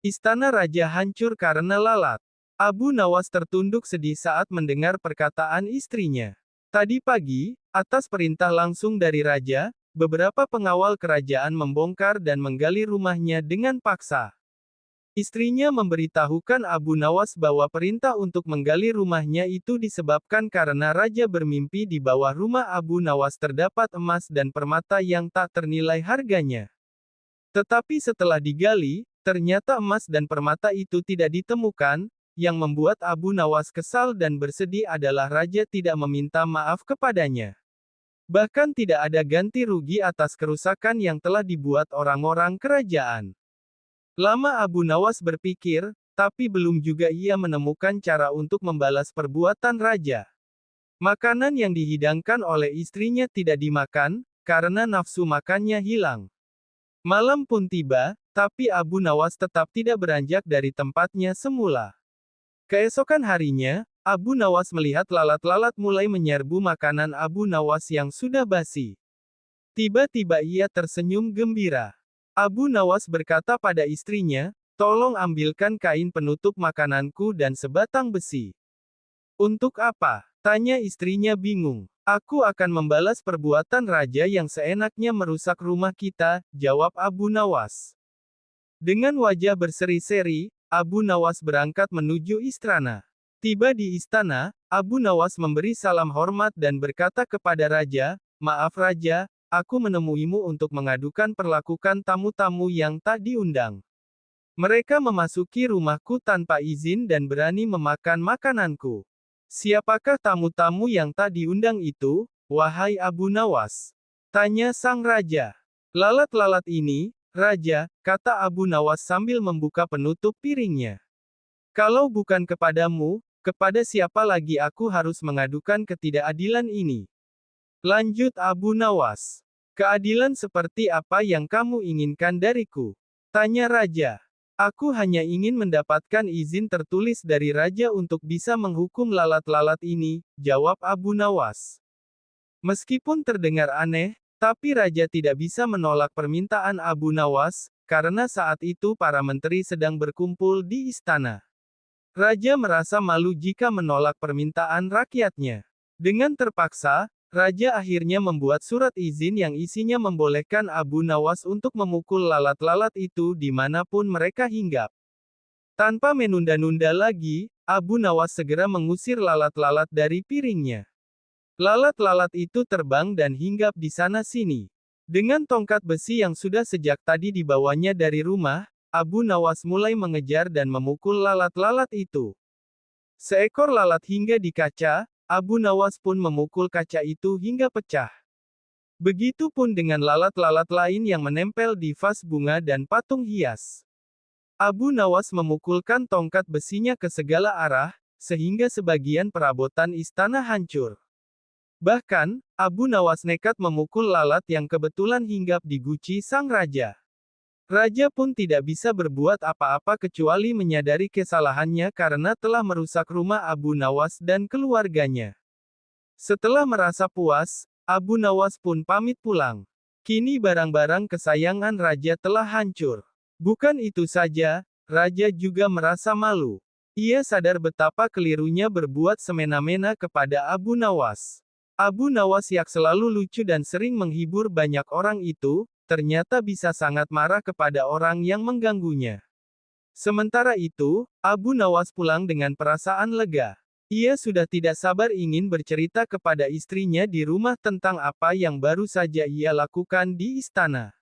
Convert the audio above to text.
Istana raja hancur karena lalat. Abu Nawas tertunduk sedih saat mendengar perkataan istrinya. Tadi pagi, atas perintah langsung dari raja, beberapa pengawal kerajaan membongkar dan menggali rumahnya dengan paksa. Istrinya memberitahukan Abu Nawas bahwa perintah untuk menggali rumahnya itu disebabkan karena raja bermimpi di bawah rumah Abu Nawas terdapat emas dan permata yang tak ternilai harganya. Tetapi setelah digali, ternyata emas dan permata itu tidak ditemukan. Yang membuat Abu Nawas kesal dan bersedih adalah raja tidak meminta maaf kepadanya. Bahkan tidak ada ganti rugi atas kerusakan yang telah dibuat orang-orang kerajaan. Lama Abu Nawas berpikir, tapi belum juga ia menemukan cara untuk membalas perbuatan raja. Makanan yang dihidangkan oleh istrinya tidak dimakan, karena nafsu makannya hilang. Malam pun tiba, tapi Abu Nawas tetap tidak beranjak dari tempatnya semula. Keesokan harinya, Abu Nawas melihat lalat-lalat mulai menyerbu makanan Abu Nawas yang sudah basi. Tiba-tiba ia tersenyum gembira. Abu Nawas berkata pada istrinya, "Tolong ambilkan kain penutup makananku dan sebatang besi." "Untuk apa?" tanya istrinya bingung. "Aku akan membalas perbuatan raja yang seenaknya merusak rumah kita," jawab Abu Nawas. Dengan wajah berseri-seri, Abu Nawas berangkat menuju istana. Tiba di istana, Abu Nawas memberi salam hormat dan berkata kepada raja, "Maaf raja, aku menemuimu untuk mengadukan perlakukan tamu-tamu yang tak diundang. Mereka memasuki rumahku tanpa izin dan berani memakan makananku. Siapakah tamu-tamu yang tak diundang itu, wahai Abu Nawas?" tanya sang raja. "Lalat-lalat ini, Raja," kata Abu Nawas sambil membuka penutup piringnya. "Kalau bukan kepadamu, kepada siapa lagi aku harus mengadukan ketidakadilan ini?" Lanjut Abu Nawas. "Keadilan seperti apa yang kamu inginkan dariku?" tanya raja. "Aku hanya ingin mendapatkan izin tertulis dari raja untuk bisa menghukum lalat-lalat ini," jawab Abu Nawas. Meskipun terdengar aneh, tapi raja tidak bisa menolak permintaan Abu Nawas, karena saat itu para menteri sedang berkumpul di istana. Raja merasa malu jika menolak permintaan rakyatnya. Dengan terpaksa, raja akhirnya membuat surat izin yang isinya membolehkan Abu Nawas untuk memukul lalat-lalat itu dimanapun mereka hinggap. Tanpa menunda-nunda lagi, Abu Nawas segera mengusir lalat-lalat dari piringnya. Lalat-lalat itu terbang dan hinggap di sana-sini. Dengan tongkat besi yang sudah sejak tadi dibawanya dari rumah, Abu Nawas mulai mengejar dan memukul lalat-lalat itu. Seekor lalat hingga di kaca, Abu Nawas pun memukul kaca itu hingga pecah. Begitupun dengan lalat-lalat lain yang menempel di vas bunga dan patung hias. Abu Nawas memukulkan tongkat besinya ke segala arah, sehingga sebagian perabotan istana hancur. Bahkan, Abu Nawas nekat memukul lalat yang kebetulan hinggap di guci sang raja. Raja pun tidak bisa berbuat apa-apa kecuali menyadari kesalahannya karena telah merusak rumah Abu Nawas dan keluarganya. Setelah merasa puas, Abu Nawas pun pamit pulang. Kini barang-barang kesayangan raja telah hancur. Bukan itu saja, raja juga merasa malu. Ia sadar betapa kelirunya berbuat semena-mena kepada Abu Nawas. Abu Nawas yang selalu lucu dan sering menghibur banyak orang itu, ternyata bisa sangat marah kepada orang yang mengganggunya. Sementara itu, Abu Nawas pulang dengan perasaan lega. Ia sudah tidak sabar ingin bercerita kepada istrinya di rumah tentang apa yang baru saja ia lakukan di istana.